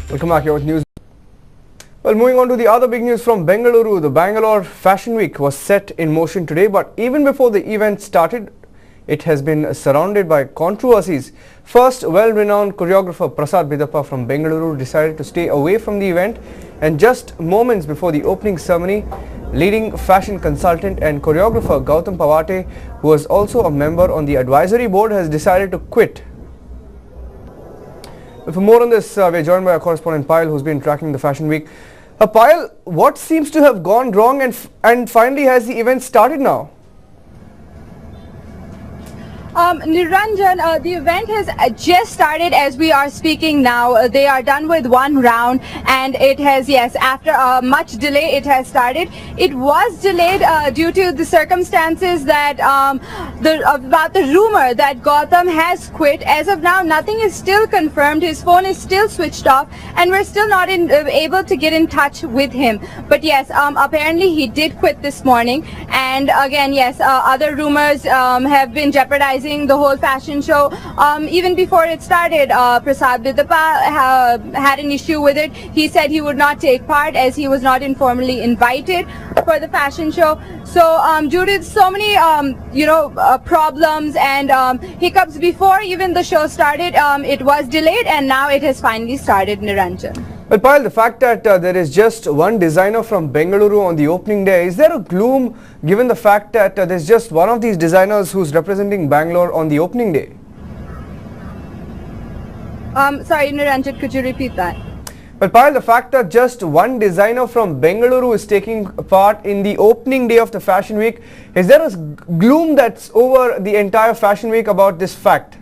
Welcome back here with news. Well, moving on to the other big news from Bengaluru, the Bangalore Fashion Week was set in motion today, but even before the event started, it has been surrounded by controversies. First, well-renowned choreographer Prasad Bidappa from Bengaluru decided to stay away from the event, and just moments before the opening ceremony, leading fashion consultant and choreographer Gautam Pawate, who was also a member on the advisory board, has decided to quit. For more on this, we're joined by our correspondent Payal, who's been tracking the Fashion Week. Payal, what seems to have gone wrong and finally has the event started now? Niranjan, the event has just started as we are speaking now. They are done with one round and it has, yes, after much delay, it has started. It was delayed due to the circumstances that about the rumor that Gautam has quit. As of now, nothing is still confirmed. His phone is still switched off and we're still not able to get in touch with him. But yes, apparently he did quit this morning. And again, yes, other rumors have been jeopardizing the whole fashion show. Even before it started, Prasad Bidappa had an issue with it. He said he would not take part as he was not informally invited for the fashion show. So due to so many problems and hiccups before even the show started, it was delayed and now it has finally started, Niranjan. Well, Payal, the fact that there is just one designer from Bengaluru on the opening day, is there a gloom given the fact that there's just one of these designers who's representing Bangalore on the opening day? Sorry, Niranjan, could you repeat that? Well, Payal, the fact that just one designer from Bengaluru is taking part in the opening day of the Fashion Week, is there a gloom that's over the entire Fashion Week about this fact?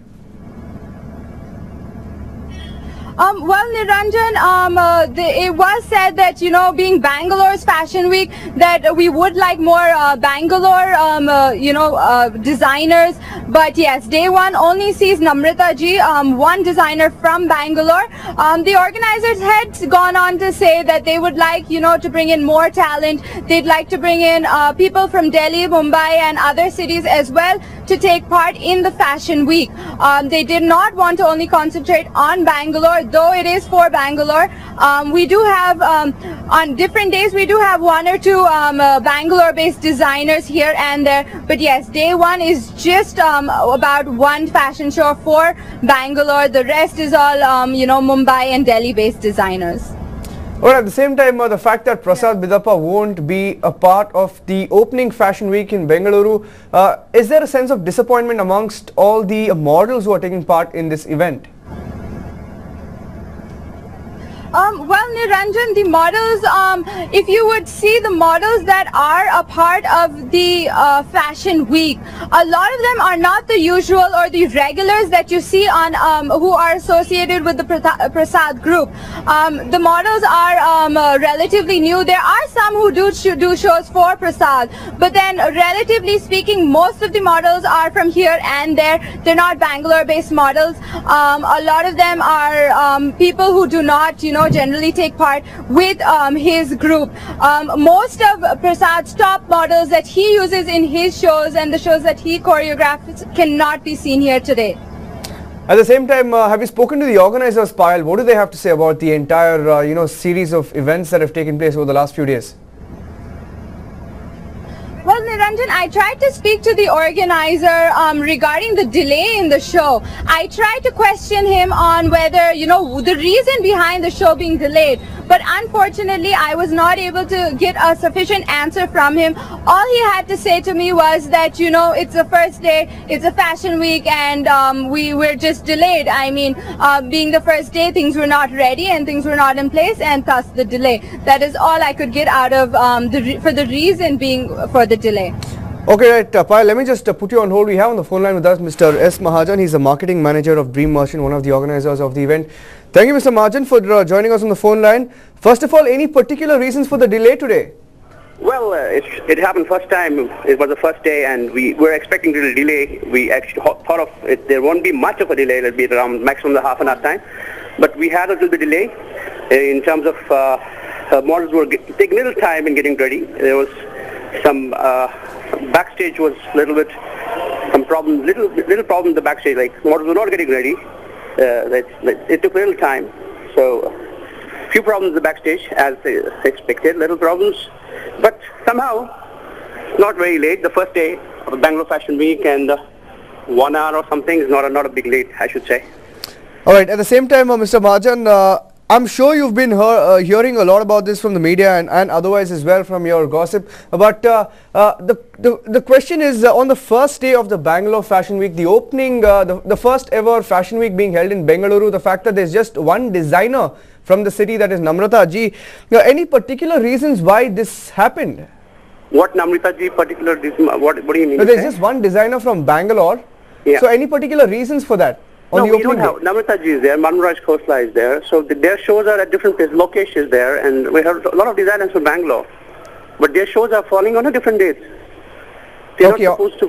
Well, Niranjan, it was said that, being Bangalore's Fashion Week, that we would like more Bangalore, designers. But yes, day one only sees Namrata ji, one designer from Bangalore. The organizers had gone on to say that they would like, to bring in more talent. They'd like to bring in people from Delhi, Mumbai and other cities as well to take part in the Fashion Week. They did not want to only concentrate on Bangalore, though it is for Bangalore. We do have, on different days, we do have one or two Bangalore-based designers here and there. But yes, day one is just about one fashion show for Bangalore. The rest is all, Mumbai and Delhi-based designers. Well, at the same time, the fact that Prasad Bidappa won't be a part of the opening Fashion Week in Bengaluru, is there a sense of disappointment amongst all the models who are taking part in this event? Well, Niranjan, the models, if you would see the models that are a part of the Fashion Week, a lot of them are not the usual or the regulars that you see on who are associated with the Prasad group. The models are relatively new. There are some who do shows for Prasad, but then relatively speaking, most of the models are from here and there. They're not Bangalore-based models. A lot of them are people who do not, generally take part with his group. Most of Prasad's top models that he uses in his shows and the shows that he choreographs cannot be seen here today. At the same time, have you spoken to the organizers, Payal? What do they have to say about the entire, series of events that have taken place over the last few days? Well, Niranjan, I tried to speak to the organizer regarding the delay in the show. I tried to question him on whether, the reason behind the show being delayed. But unfortunately, I was not able to get a sufficient answer from him. All he had to say to me was that, it's the first day, it's a Fashion Week, and we were just delayed. I mean, being the first day, things were not ready and things were not in place, and thus the delay. That is all I could get out of for the reason being for the delay. Okay, right, Payal, let me just put you on hold. We have on the phone line with us Mr. S. Mahajan. He's the marketing manager of Dream Merchant, one of the organizers of the event. Thank you, Mr. Mahajan, for joining us on the phone line. First of all, any particular reasons for the delay today? Well, it happened first time. It was the first day, and we were expecting a delay. We actually thought of it. There won't be much of a delay. It'll be around maximum half an hour time. But we had a little bit delay in terms of models were taking a little time in getting ready. There was some backstage was a little bit some problem, little problem in the backstage. Like models were not getting ready. It took a little time. So few problems in the backstage, as expected, little problems, but somehow not very late. The first day of Bangalore Fashion Week, and 1 hour or something is not a big late, I should say. All right. At the same time, Mr. Mahajan, I'm sure you've been hearing a lot about this from the media and otherwise as well from your gossip. But the question is, on the first day of the Bangalore Fashion Week, the opening, the first ever Fashion Week being held in Bengaluru, the fact that there's just one designer from the city, that is Namrata ji. Any particular reasons why this happened? What Namrata ji particular reason? What do you mean? There's just one designer from Bangalore. Yeah. So any particular reasons for that? No, we don't have. Namrata ji is there, Manraj Khosla is there, so their shows are at different places. Lokesh is there, and we have a lot of designers from Bangalore, but their shows are falling on a different dates. They're not supposed to.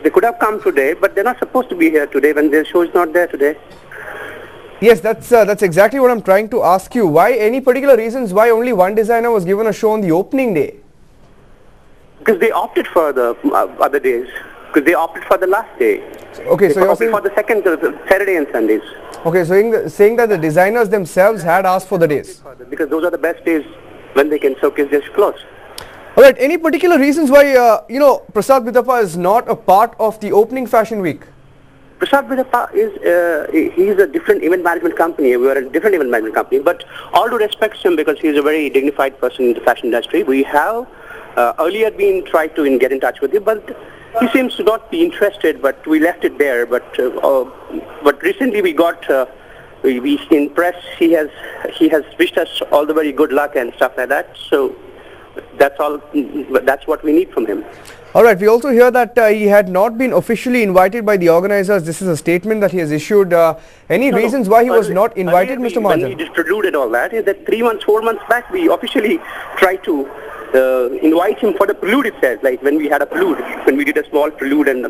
They could have come today, but they're not supposed to be here today when their show is not there today. Yes, that's exactly what I'm trying to ask you. Why? Any particular reasons why only one designer was given a show on the opening day? Because they opted for the other days. Because they opted for the last day. Okay, they so you're saying for the second Saturday and Sundays. Okay, so saying that the designers themselves had asked for the days. Because those are the best days when they can showcase their clothes. All right. Any particular reasons why Prasad Bidappa is not a part of the opening Fashion Week? Prasad Bidappa is he's a different event management company. We are a different event management company. But all due respect to him, because he's a very dignified person in the fashion industry. We have earlier been tried to get in touch with him, but he seems to not be interested, but we left it there. But recently we got, we in press, he has wished us all the very good luck and stuff like that. So that's all. That's what we need from him. All right. We also hear that he had not been officially invited by the organizers. This is a statement that he has issued. Any reasons why he was not invited, Mr. Mahajan? When he distributed all that, is that 3 months, 4 months back, we officially tried to invite him for the prelude itself, like when we had a prelude, when we did a small prelude, and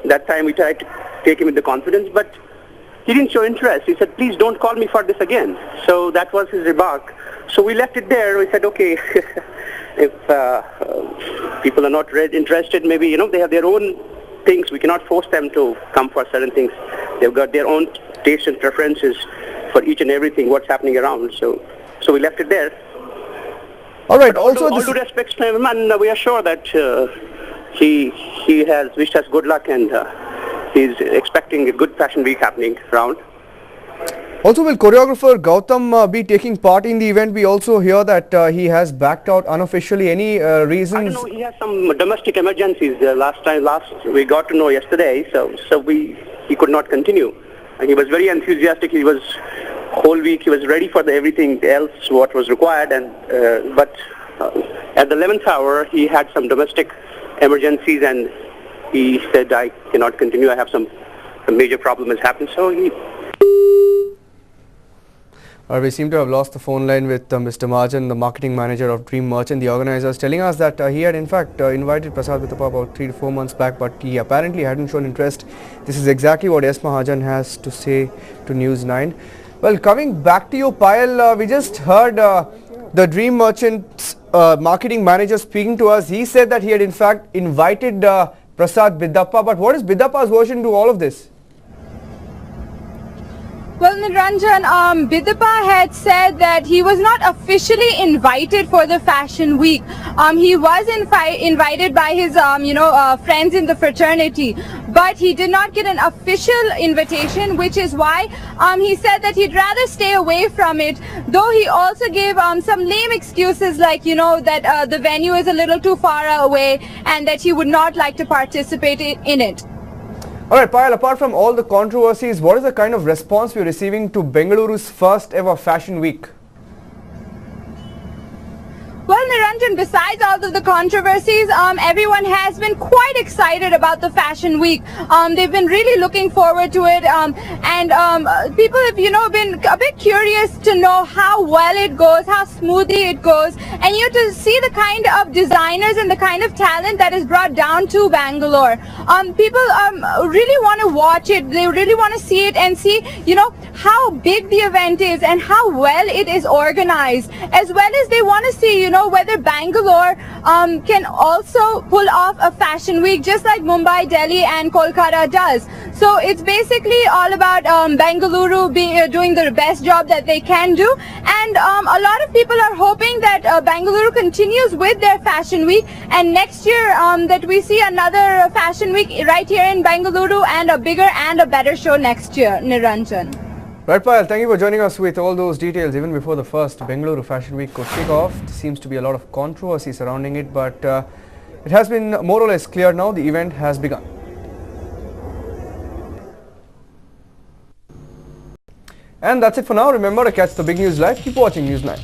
that time we tried to take him into confidence, but he didn't show interest. He said, please don't call me for this again. So that was his remark. So we left it there. We said, okay, if people are not interested, maybe, they have their own things. We cannot force them to come for certain things. They've got their own taste and preferences for each and everything, what's happening around. So we left it there. All right. All due respect to him, and we are sure that he has wished us good luck, and he's expecting a good fashion week happening around. Also, will choreographer Gautam be taking part in the event? We also hear that he has backed out unofficially. Any reasons? I don't know. He has some domestic emergencies. Last we got to know yesterday, so he could not continue. And he was very enthusiastic. He was whole week. He was ready for everything else what was required, and but at the 11th hour he had some domestic emergencies, and he said, I cannot continue. I have some major problem has happened. So he. We seem to have lost the phone line with Mr. Mahajan, the marketing manager of Dream Merchant. The organizers telling us that he had in fact invited Prasad Bidappa about 3 to 4 months back, but he apparently hadn't shown interest. This is exactly what S. Mahajan has to say to News9. Well, coming back to you, Payal, we just heard the Dream Merchant's marketing manager speaking to us. He said that he had in fact invited Prasad Bidappa, but what is Bidappa's version to all of this? Well, Niranjan, Bidappa had said that he was not officially invited for the Fashion Week. He was invited by his, friends in the fraternity, but he did not get an official invitation, which is why he said that he'd rather stay away from it. Though he also gave some lame excuses, like that the venue is a little too far away and that he would not like to participate in it. All right, Payal, apart from all the controversies, what is the kind of response we're receiving to Bengaluru's first ever Fashion Week? Well, Niranjan, besides all of the controversies, everyone has been quite excited about the Fashion Week. They've been really looking forward to it, and people have, been a bit curious to know how well it goes, how smoothly it goes, and to see the kind of designers and the kind of talent that is brought down to Bangalore. People really want to watch it. They really want to see it and see, how big the event is and how well it is organized, as well as they want to see, whether Bangalore can also pull off a fashion week just like Mumbai, Delhi and Kolkata does. So it's basically all about Bengaluru doing the best job that they can do, and a lot of people are hoping that Bengaluru continues with their fashion week, and next year that we see another fashion week right here in Bengaluru and a bigger and a better show next year. Niranjan. Right, Payal, thank you for joining us with all those details. Even before the first Bengaluru Fashion Week could kick off, there seems to be a lot of controversy surrounding it, but it has been more or less clear now. The event has begun. And that's it for now. Remember to catch the big news live. Keep watching News 9.